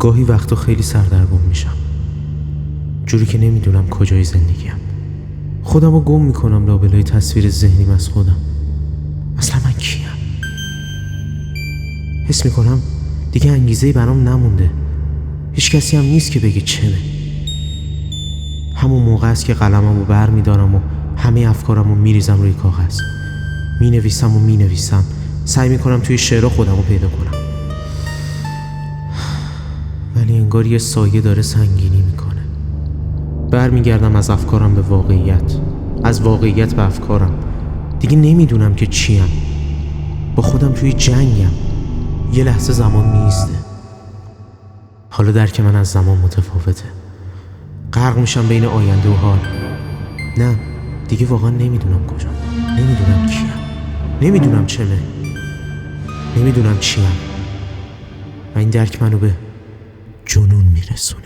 گاهی وقتا خیلی سردرگم میشم، جوری که نمیدونم کجای زندگیم. خودمو گم میکنم لابلای تصویر ذهنیم از خودم. اصلا من کیم؟ حس میکنم دیگه انگیزه‌ای برام نمونده. هیچ کسی هم نیست که بگه چمه. همون موقع است که قلممو بر میدارم و همه افکارمو میریزم روی کاغذ. مینویسم سعی میکنم توی شعرها خودمو پیدا کنم، ولی انگار یه سایه داره سنگینی میکنه. برمیگردم از افکارم به واقعیت، از واقعیت به افکارم. دیگه نمیدونم که چیم. با خودم توی جنگم. یه لحظه زمان میسته. حالا درک من از زمان متفاوته. غرق میشم بین آینده و حال. نه دیگه واقعا نمیدونم کجا، نمیدونم کیم، نمیدونم چمه، نمیدونم چیم. و این درک منو به جنون میرسونه.